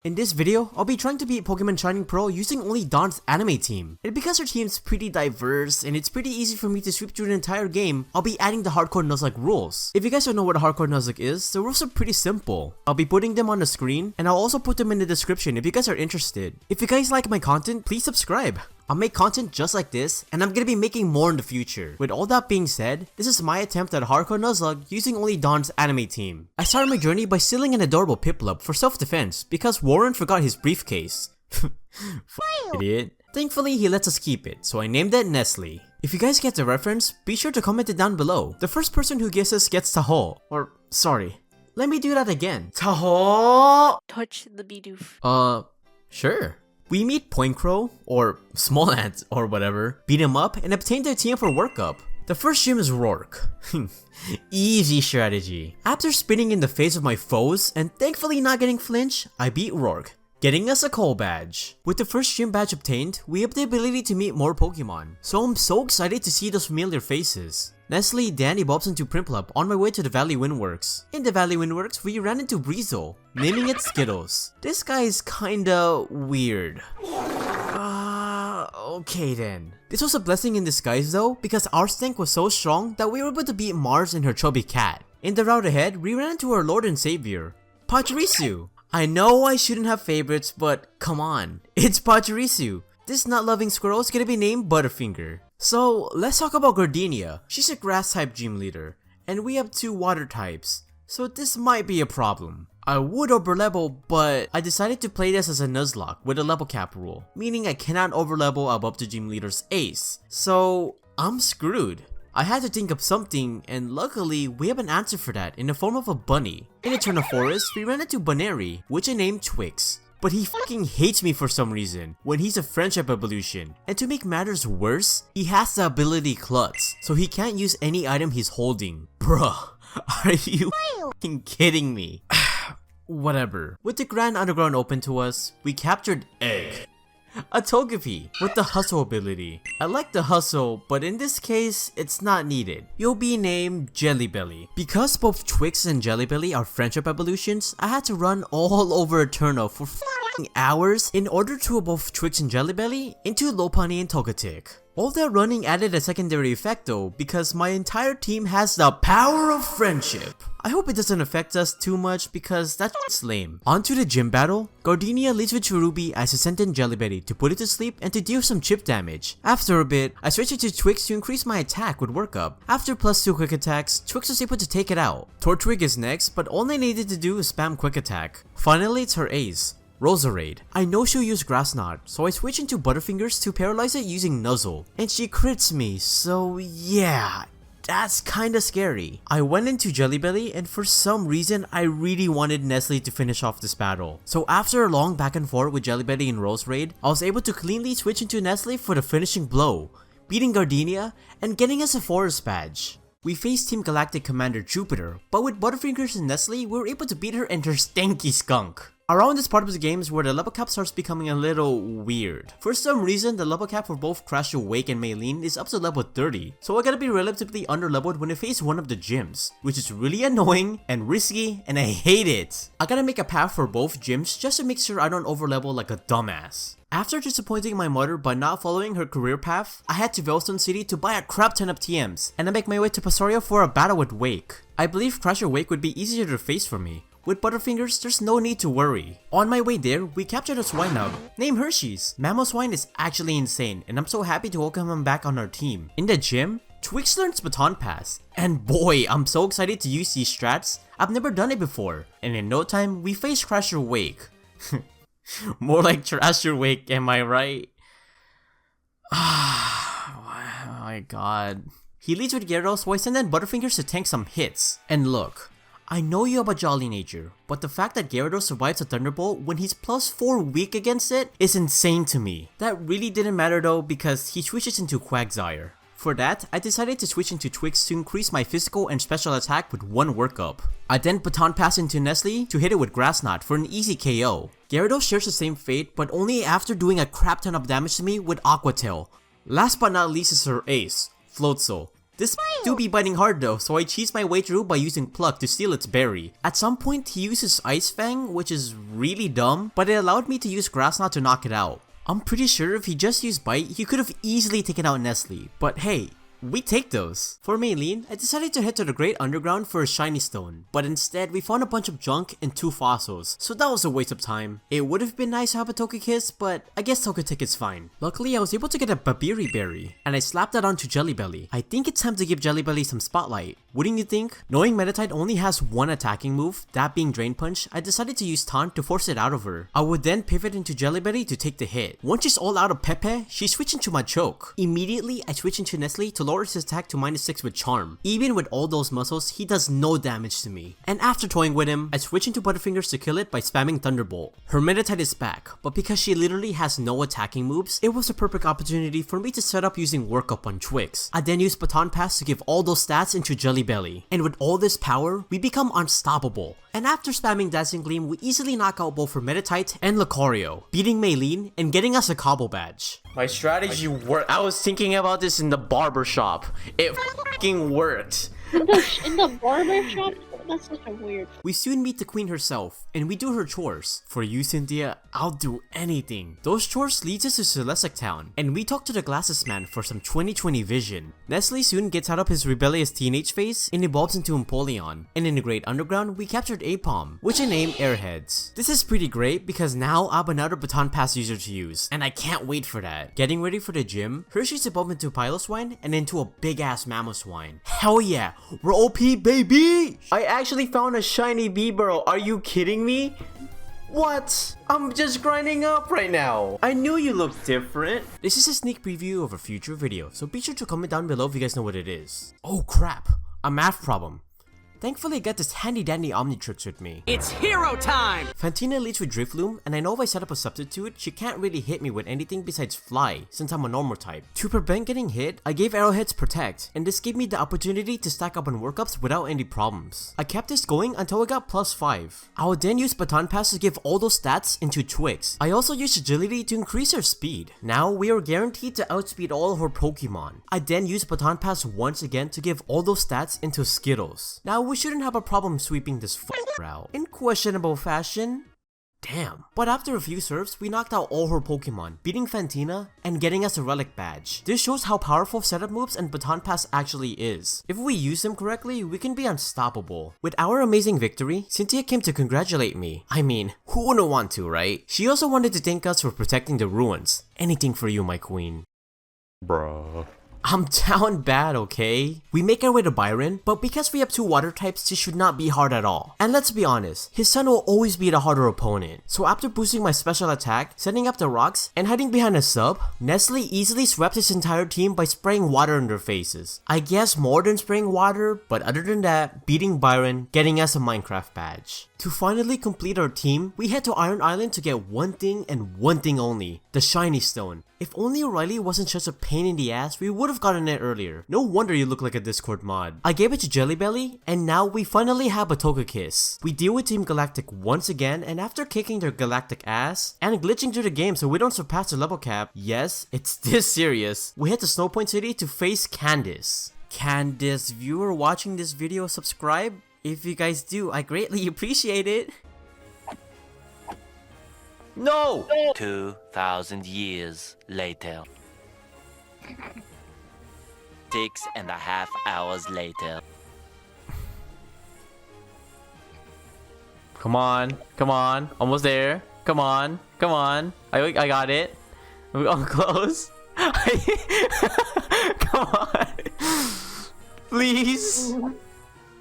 In this video, I'll be trying to beat Pokemon Shining Pearl using only Dawn's anime team. And because our team's pretty diverse and it's pretty easy for me to sweep through the entire game, I'll be adding the Hardcore Nuzlocke rules. If you guys don't know what a Hardcore Nuzlocke is, the rules are pretty simple. I'll be putting them on the screen and I'll also put them in the description if you guys are interested. If you guys like my content, please subscribe. I'll make content just like this, and I'm gonna be making more in the future. With all that being said, this is my attempt at a Hardcore Nuzlocke using only Dawn's anime team. I started my journey by stealing an adorable Piplup for self-defense because Warren forgot his briefcase. Idiot. Thankfully, he lets us keep it, so I named it Nestle. If you guys get the reference, be sure to comment it down below. The first person who guesses gets Taho. Or, sorry. Let me do that again. Taho! Touch the Bidoof. Sure. We meet Point Crow, or Small Ant, or whatever, beat him up, and obtain their team for workup. The first gym is Rourke. Easy strategy. After spinning in the face of my foes, and thankfully not getting flinch, I beat Rourke, getting us a coal badge. With the first gym badge obtained, we have the ability to meet more Pokemon, so I'm so excited to see those familiar faces. Nestle then evolves into Prinplup on my way to the Valley Windworks. In the Valley Windworks, we ran into Breezel, naming it Skittles. This guy is kinda weird. Okay then. This was a blessing in disguise though, because our stank was so strong that we were able to beat Mars and her chubby cat. In the route ahead, we ran into our Lord and Savior, Pachirisu. I know I shouldn't have favorites, but come on, it's Pachirisu. This nut-loving squirrel is gonna be named Butterfinger. So, let's talk about Gardenia. She's a grass-type gym leader, and we have 2 water types, so this might be a problem. I would overlevel, but I decided to play this as a Nuzlocke with a level cap rule, meaning I cannot overlevel above the gym leader's ace. So, I'm screwed. I had to think of something, and luckily, we have an answer for that in the form of a bunny. In Eternal Forest, we ran into Baneri, which I named Twix. But he fucking hates me for some reason when he's a friendship evolution. And to make matters worse, he has the ability Klutz, so he can't use any item he's holding. Bruh, are you fucking kidding me? Whatever. With the Grand Underground open to us, we captured Egg, a Togepi with the Hustle ability. I like the Hustle, but in this case, it's not needed. You'll be named Jellybelly. Because both Twix and Jellybelly are friendship evolutions, I had to run all over Eterno for hours in order to evolve Twix and Jellybelly into Lopunny and Togetic. All that running added a secondary effect though, because my entire team has the power of friendship. I hope it doesn't affect us too much because that's lame. On to the gym battle. Gardenia leads with Cherubi as a sentient Jellybelly to put it to sleep and to deal some chip damage. After a bit, I switched it to Twix to increase my attack with workup. After +2 quick attacks, Twix was able to take it out. Tortwig is next, but all I needed to do is spam quick attack. Finally, it's her ace, Roserade. I know she'll use Grass Knot, so I switch into Butterfingers to paralyze it using Nuzzle. And she crits me, so yeah, that's kinda scary. I went into Jellybelly and for some reason I really wanted Nestle to finish off this battle. So after a long back and forth with Jellybelly and Roserade, I was able to cleanly switch into Nestle for the finishing blow, beating Gardenia and getting us a Forest badge. We faced Team Galactic Commander Jupiter, but with Butterfingers and Nestle, we were able to beat her and her stanky skunk. Around this part of the game is where the level cap starts becoming a little weird. For some reason, the level cap for both Crash Awake and Maylene is up to level 30, so I gotta be relatively underleveled when I face one of the gyms, which is really annoying and risky and I hate it. I gotta make a path for both gyms just to make sure I don't overlevel like a dumbass. After disappointing my mother by not following her career path, I head to Veilstone City to buy a crap ton of TMs, and I make my way to Pastoria for a battle with Wake. I believe Crash Awake would be easier to face for me. With Butterfingers, there's no need to worry. On my way there, we captured a Swinub named Hershey's. Mamoswine is actually insane, and I'm so happy to welcome him back on our team. In the gym, Twix learns Baton Pass, and boy, I'm so excited to use these strats. I've never done it before, and in no time, we face Crasher Wake. More like Trasher Wake, am I right? Oh my god. He leads with Gyarados, so I send in Butterfingers to tank some hits. And look, I know you have a jolly nature, but the fact that Gyarados survives a Thunderbolt when he's +4 weak against it is insane to me. That really didn't matter though because he switches into Quagsire. For that, I decided to switch into Twix to increase my physical and special attack with 1 workup. I then Baton Pass into Nestle to hit it with Grass Knot for an easy KO. Gyarados shares the same fate but only after doing a crap ton of damage to me with Aqua Tail. Last but not least is her ace, Floatzel. This do be biting hard though, so I cheesed my way through by using Pluck to steal its berry. At some point, he uses Ice Fang, which is really dumb, but it allowed me to use Grass Knot to knock it out. I'm pretty sure if he just used Bite, he could have easily taken out Nestle, but hey, we take those. For Maylene, I decided to head to the Great Underground for a shiny stone, but instead we found a bunch of junk and 2 fossils, so that was a waste of time. It would have been nice to have a Togekiss, but I guess Togetic is fine. Luckily, I was able to get a Babiri Berry, and I slapped that onto Jelly Belly. I think it's time to give Jelly Belly some spotlight. Wouldn't you think? Knowing Meditite only has one attacking move, that being Drain Punch, I decided to use Taunt to force it out of her. I would then pivot into Jelly Belly to take the hit. Once she's all out of Pepe, she switched into Machoke. Immediately, I switch into Nestle to lower his attack to -6 with Charm. Even with all those muscles, he does no damage to me. And after toying with him, I switch into Butterfingers to kill it by spamming Thunderbolt. Her Meditite is back, but because she literally has no attacking moves, it was a perfect opportunity for me to set up using Work Up on Twix. I then used Baton Pass to give all those stats into Jelly Belly. And with all this power, we become unstoppable. And after spamming Dazzling Gleam, we easily knock out both her Meditite and Lucario, beating Maylene and getting us a Cobble Badge. My strategy worked. I was thinking about this in the barber shop. It fucking worked. In the barber shop? That's such a weird. We soon meet the queen herself, and we do her chores. For you, Cynthia, I'll do anything. Those chores leads us to Celestic Town, and we talk to the Glasses Man for some 20/20 vision. Nestle soon gets out of his rebellious teenage phase and evolves into Empoleon. And in the Great Underground, we captured Apom, which I named Airheads. This is pretty great because now I have another Baton Pass user to use, and I can't wait for that. Getting ready for the gym, Hershey's evolved into Piloswine and into a big ass Mamoswine. Hell yeah, we're OP baby! I actually found a shiny Beeburrow, are you kidding me? What? I'm just grinding up right now. I knew you looked different. This is a sneak preview of a future video, so be sure to comment down below if you guys know what it is. Oh crap, a math problem. Thankfully I got this handy dandy Omnitrix with me. It's hero time! Fantina leads with Drifloom, and I know if I set up a substitute, she can't really hit me with anything besides Fly, since I'm a normal type. To prevent getting hit, I gave Arrowheads Protect, and this gave me the opportunity to stack up on workups without any problems. I kept this going until I got +5. I would then use Baton Pass to give all those stats into Twix. I also used Agility to increase her speed. Now we are guaranteed to outspeed all of her Pokemon. I then used Baton Pass once again to give all those stats into Skittles. Now we shouldn't have a problem sweeping this out. In questionable fashion. Damn. But after a few serves, we knocked out all her Pokemon, beating Fantina and getting us a Relic Badge. This shows how powerful setup moves and Baton Pass actually is. If we use them correctly, we can be unstoppable. With our amazing victory, Cynthia came to congratulate me. I mean, who wouldn't want to, right? She also wanted to thank us for protecting the ruins. Anything for you, my queen. Bruh. I'm down bad, okay? We make our way to Byron, but because we have 2 water types, this should not be hard at all. And let's be honest, his son will always be the harder opponent. So after boosting my special attack, setting up the rocks, and hiding behind a sub, Nestle easily swept his entire team by spraying water in their faces. I guess more than spraying water, but other than that, beating Byron, getting us a Minecraft badge. To finally complete our team, we head to Iron Island to get one thing and one thing only, the Shiny Stone. If only O'Reilly wasn't such a pain in the ass, we would have gotten it earlier. No wonder you look like a Discord mod. I gave it to Jelly Belly, and now we finally have a Togekiss. We deal with Team Galactic once again, and after kicking their galactic ass, and glitching through the game so we don't surpass the level cap, yes, it's this serious, we head to Snowpoint City to face Candice. Can this viewer watching this video subscribe? If you guys do, I greatly appreciate it. No! 2,000 years later. 6.5 hours later. Come on, come on, almost there. Come on, come on. I got it. We're all close. Come on. Please.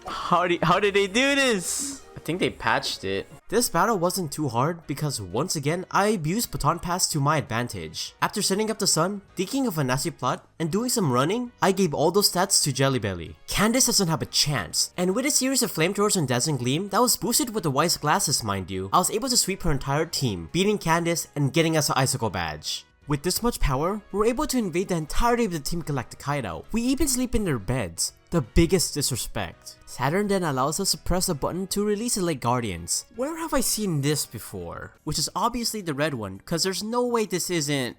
How did they do this? I think they patched it. This battle wasn't too hard because once again, I abused Baton Pass to my advantage. After setting up the sun, thinking of a nasty plot, and doing some running, I gave all those stats to Jelly Belly. Candice doesn't have a chance, and with a series of flamethrowers and Dazzling Gleam that was boosted with the Wise Glasses mind you, I was able to sweep her entire team, beating Candice and getting us an Icicle Badge. With this much power, we're able to invade the entirety of the Team Galactic hideout. We even sleep in their beds. The biggest disrespect. Saturn then allows us to press a button to release the Lake Guardians. Where have I seen this before? Which is obviously the red one, cause there's no way this isn't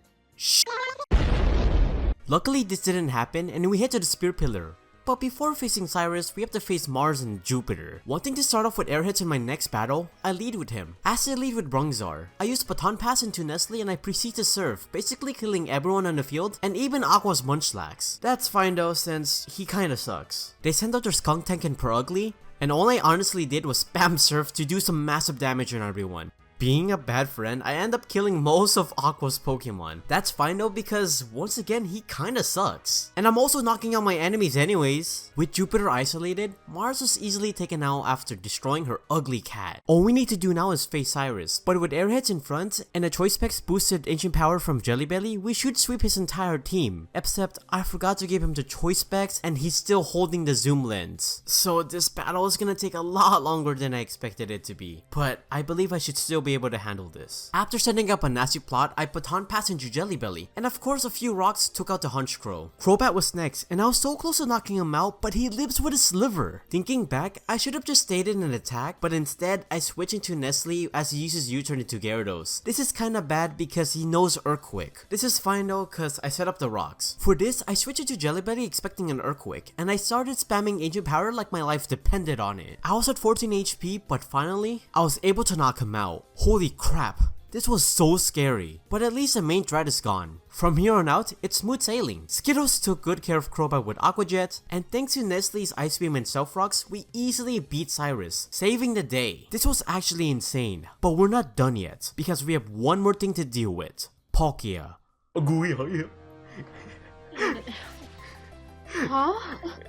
Luckily this didn't happen and we head to the Spear Pillar. But before facing Cyrus, we have to face Mars and Jupiter. Wanting to start off with airheads in my next battle, I lead with him. As I lead with Bronzor, I use Baton Pass into Nestle and I proceed to surf, basically killing everyone on the field and even Aqua's Munchlax. That's fine though, since he kinda sucks. They sent out their Skunk Tank and Perugly, and all I honestly did was spam surf to do some massive damage on everyone. Being a bad friend, I end up killing most of Aqua's Pokemon. That's fine though because once again, he kinda sucks. And I'm also knocking out my enemies anyways. With Jupiter isolated, Mars was easily taken out after destroying her ugly cat. All we need to do now is face Cyrus, but with airheads in front and a Choice Specs boosted ancient power from Jelly Belly, we should sweep his entire team. Except I forgot to give him the Choice Specs and he's still holding the zoom lens. So this battle is gonna take a lot longer than I expected it to be. But I believe I should still be able to handle this. After setting up a nasty plot, I Baton Pass into Jelly Belly, and of course a few rocks took out the Honchkrow. Crobat was next, and I was so close to knocking him out, but he lives with a sliver. Thinking back, I should have just stayed in an attack, but instead I switch into Nestle as he uses U-turn into Gyarados. This is kinda bad because he knows Earthquake. This is fine though cause I set up the rocks. For this, I switch into Jelly Belly expecting an Earthquake, and I started spamming Ancient Power like my life depended on it. I was at 14 HP, but finally, I was able to knock him out. Holy crap, this was so scary, but at least the main threat is gone. From here on out, it's smooth sailing. Skittles took good care of Crobat with Aqua Jet, and thanks to Nestle's Ice Beam and Self Rocks, we easily beat Cyrus, saving the day. This was actually insane, but we're not done yet, because we have one more thing to deal with. Palkia. Huh?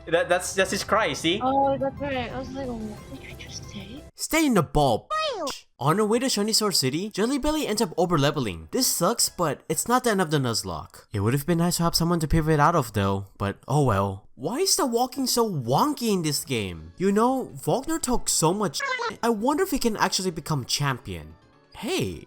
That's his cry, see? Oh, that's right. I was like, what did you just say? Stay in the ball. On our way to Shiny City, Jelly Belly ends up overleveling. This sucks, but it's not the end of the Nuzlocke. It would have been nice to have someone to pivot out of though, but oh well. Why is the walking so wonky in this game? You know, Volkner took so much I wonder if he can actually become champion. Hey,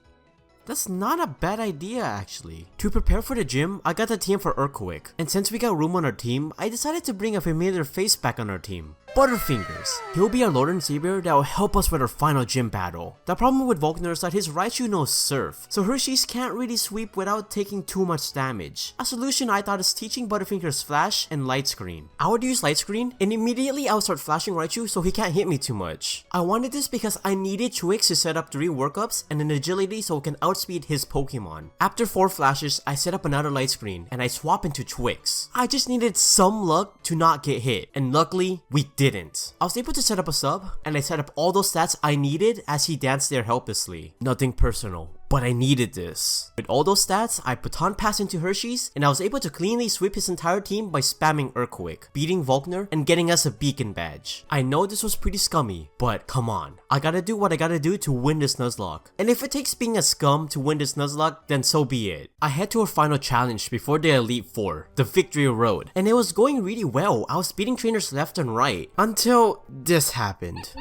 that's not a bad idea actually. To prepare for the gym, I got the team for Earthquake, and since we got room on our team, I decided to bring a familiar face back on our team. Butterfingers. He'll be our Lord and Savior that will help us with our final gym battle. The problem with Volkner is that his Raichu knows Surf, so Hershey's can't really sweep without taking too much damage. A solution I thought is teaching Butterfingers Flash and Light Screen. I would use Light Screen, and immediately I would start flashing Raichu so he can't hit me too much. I wanted this because I needed Twix to set up 3 workups and an agility so it can outspeed his Pokemon. After 4 flashes, I set up another Light Screen, and I swap into Twix. I just needed some luck to not get hit, and luckily, we didn't. I was able to set up a sub, and I set up all those stats I needed as he danced there helplessly. Nothing personal, but I needed this. With all those stats, I Baton Pass into Hershey's, and I was able to cleanly sweep his entire team by spamming Earthquake, beating Volkner, and getting us a beacon badge. I know this was pretty scummy, but come on. I gotta do what I gotta do to win this Nuzlocke. And if it takes being a scum to win this Nuzlocke, then so be it. I head to our final challenge before the Elite Four, the Victory Road, and it was going really well. I was beating trainers left and right, until this happened.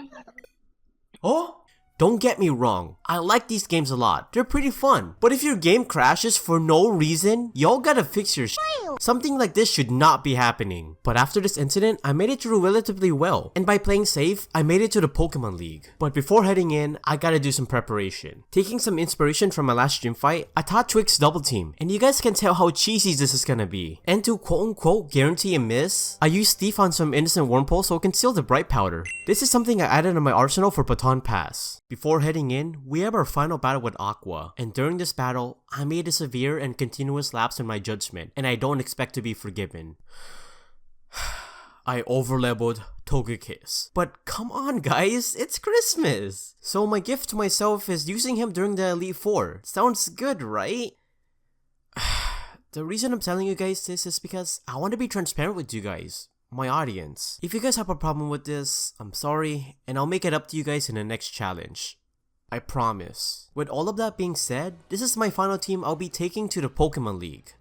Oh? Don't get me wrong, I like these games a lot, they're pretty fun. But if your game crashes for no reason, y'all gotta fix your shit. Something like this should not be happening. But after this incident, I made it through relatively well, and by playing safe, I made it to the Pokemon League. But before heading in, I gotta do some preparation. Taking some inspiration from my last gym fight, I taught Twix Double Team, and you guys can tell how cheesy this is gonna be. And to quote-unquote guarantee a miss, I used Thief on some innocent Wurmple so it can steal the Bright Powder. This is something I added in my arsenal for Baton Pass. Before heading in, we have our final battle with Aqua, and during this battle, I made a severe and continuous lapse in my judgment, and I don't expect to be forgiven. I overleveled Togekiss. But come on guys, it's Christmas! So my gift to myself is using him during the Elite Four. Sounds good, right? The reason I'm telling you guys this is because I want to be transparent with you guys. My audience. If you guys have a problem with this, I'm sorry, and I'll make it up to you guys in the next challenge. I promise. With all of that being said, this is my final team I'll be taking to the Pokemon League.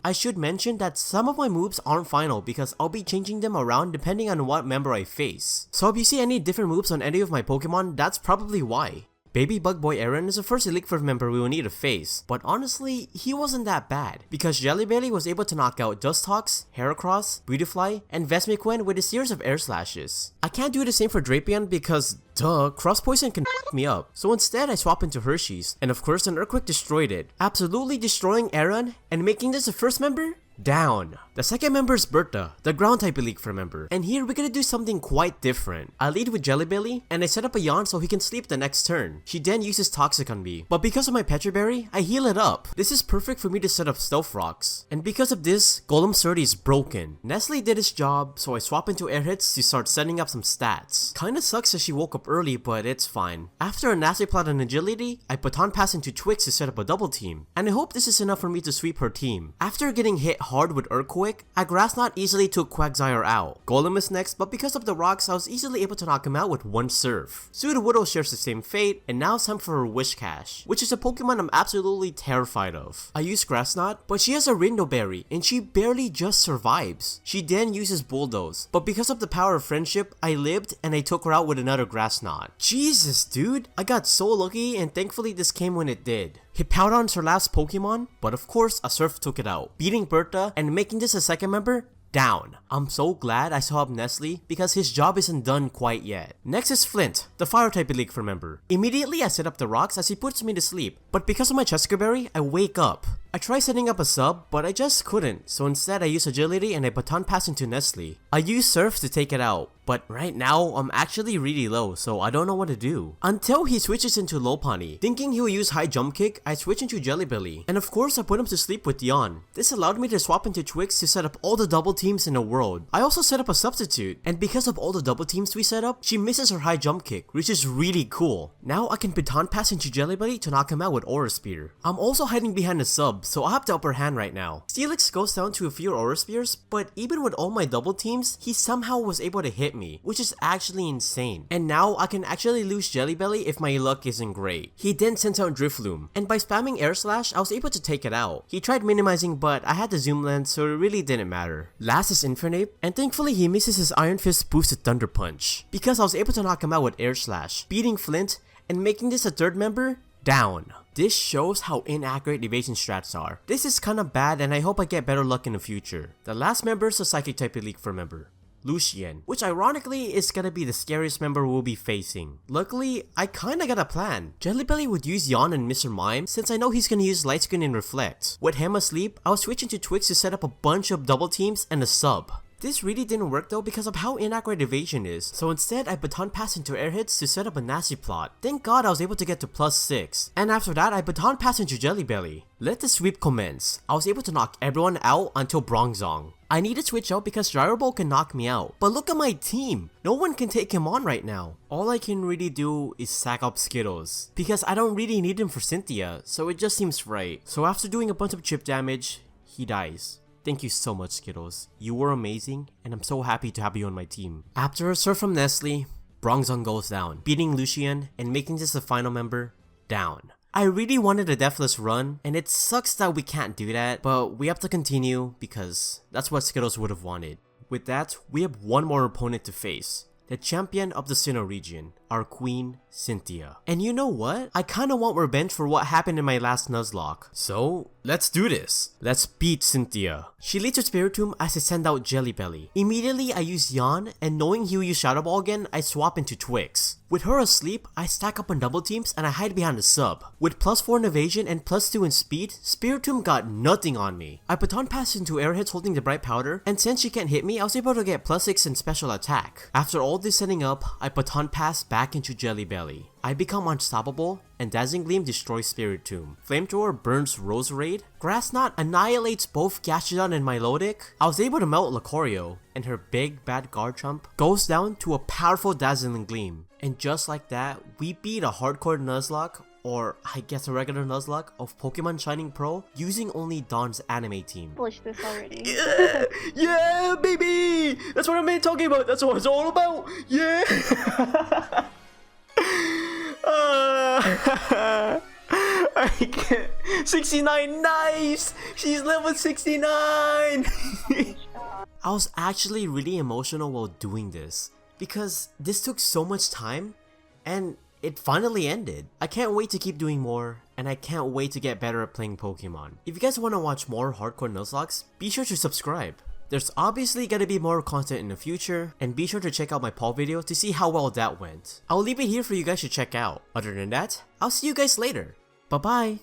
I should mention that some of my moves aren't final because I'll be changing them around depending on what member I face. So if you see any different moves on any of my Pokemon, that's probably why. Baby Bug Boy Aaron is the first Elite Four member we will need to face, but honestly, he wasn't that bad, because Jelly Belly was able to knock out Dustox, Heracross, Beautifly, and Vespiquen with a series of air slashes. I can't do the same for Drapion because, duh, Cross Poison can f me up, so instead I swap into Hershey's, and of course an Earthquake destroyed it, absolutely destroying Aaron and making this the first member down. The second member is Bertha, the ground type elite member. And here we're gonna do something quite different. I lead with Jellybelly, and I set up a yawn so he can sleep the next turn. She then uses Toxic on me, but because of my Petri Berry, I heal it up. This is perfect for me to set up Stealth Rocks. And because of this, Golem's 30 is broken. Nestle did his job, so I swap into air hits to start setting up some stats. Kinda sucks that she woke up early, but it's fine. After a nasty plot on agility, I baton pass into Twix to set up a double team. And I hope this is enough for me to sweep her team. After getting hit hard with Earthquake, I Grass Knot easily took Quagsire out. Golem is next, but because of the rocks, I was easily able to knock him out with one Surf. Sudowoodo shares the same fate, and now it's time for her Wish Cache, which is a Pokemon I'm absolutely terrified of. I use Grass Knot, but she has a Rindo Berry, and she barely just survives. She then uses Bulldoze, but because of the power of friendship, I lived and I took her out with another Grass Knot. Jesus, dude, I got so lucky, and thankfully this came when it did. Hippowdon's her last Pokemon, but of course a Surf took it out, beating Bertha and making this a second member down. I'm so glad I saw up Nestle because his job isn't done quite yet. Next is Flint, the fire type elite member. Immediately I set up the rocks as he puts me to sleep, but because of my Chesker Berry, I wake up. I tried setting up a sub, but I just couldn't, so instead I use agility and I baton pass into Nestle. I use Surf to take it out, but right now I'm actually really low, so I don't know what to do. Until he switches into Lopunny. Thinking he will use high jump kick, I switch into Jellybelly, and of course I put him to sleep with Yawn. This allowed me to swap into Twix to set up all the double teams in the world. I also set up a substitute, and because of all the double teams we set up, she misses her high jump kick, which is really cool. Now I can baton pass into Jellybelly to knock him out with Aura Spear. I'm also hiding behind the sub, so I have the upper hand right now. Steelix goes down to a few Aura Spears, but even with all my double teams, he somehow was able to hit me, which is actually insane. And now I can actually lose Jellybelly if my luck isn't great. He then sends out Drifloom, and by spamming Air Slash, I was able to take it out. He tried minimizing, but I had the zoom lens, so it really didn't matter. Last is Infernape, and thankfully he misses his Iron Fist boosted Thunder Punch, because I was able to knock him out with Air Slash, beating Flint, and making this a third member down. This shows how inaccurate evasion strats are. This is kinda bad, and I hope I get better luck in the future. The last member is a Psychic type elite member, Lucien, which ironically is gonna be the scariest member we'll be facing. Luckily, I kinda got a plan. Jellybelly would use Yawn and Mr. Mime since I know he's gonna use Light Screen and Reflect. With him asleep, I was switching to Twix to set up a bunch of double teams and a sub. This really didn't work though because of how inaccurate evasion is, so instead I baton pass into air hits to set up a nasty plot. Thank god I was able to get to +6, and after that I baton pass into Jellybelly. Let the sweep commence. I was able to knock everyone out until Bronzong. I need to switch out because Gyrobo can knock me out, but look at my team! No one can take him on right now. All I can really do is sack up Skittles, because I don't really need him for Cynthia, so it just seems right. So after doing a bunch of chip damage, he dies. Thank you so much, Skittles. You were amazing, and I'm so happy to have you on my team. After a Surf from Nestle, Bronzong goes down, beating Lucien and making this the final member down. I really wanted a deathless run, and it sucks that we can't do that, but we have to continue because that's what Skittles would have wanted. With that, we have one more opponent to face. The champion of the Sinnoh region, our queen, Cynthia. And you know what? I kinda want revenge for what happened in my last Nuzlocke. So, let's do this. Let's beat Cynthia. She leads her Spiritomb as I send out Jellybelly. Immediately I use Yawn, and knowing he'll use Shadow Ball again, I swap into Twix. With her asleep, I stack up on double teams and I hide behind the sub. With +4 in evasion and +2 in speed, Spiritomb got nothing on me. I baton pass into air hits holding the bright powder, and since she can't hit me, I was able to get +6 in special attack. After all this setting up, I baton pass back into Jellybelly. I become unstoppable, and Dazzling Gleam destroys Spiritomb. Flamethrower burns Roserade. Grass Knot annihilates both Gastrodon and Milotic. I was able to melt Lucario, and her big bad Garchomp goes down to a powerful Dazzling Gleam. And just like that, we beat a Hardcore Nuzlocke, or I guess a regular Nuzlocke, of Pokemon Shining Pro using only Dawn's anime team. Published this already. Yeah, baby! That's what I'm talking about. That's what it's all about. Yeah! I can't. 69, nice! She's level 69! I was actually really emotional while doing this because this took so much time and it finally ended. I can't wait to keep doing more, and I can't wait to get better at playing Pokemon. If you guys want to watch more Hardcore Nuzlockes, be sure to subscribe. There's obviously gonna be more content in the future, and be sure to check out my Paul video to see how well that went. I'll leave it here for you guys to check out. Other than that, I'll see you guys later. Bye bye!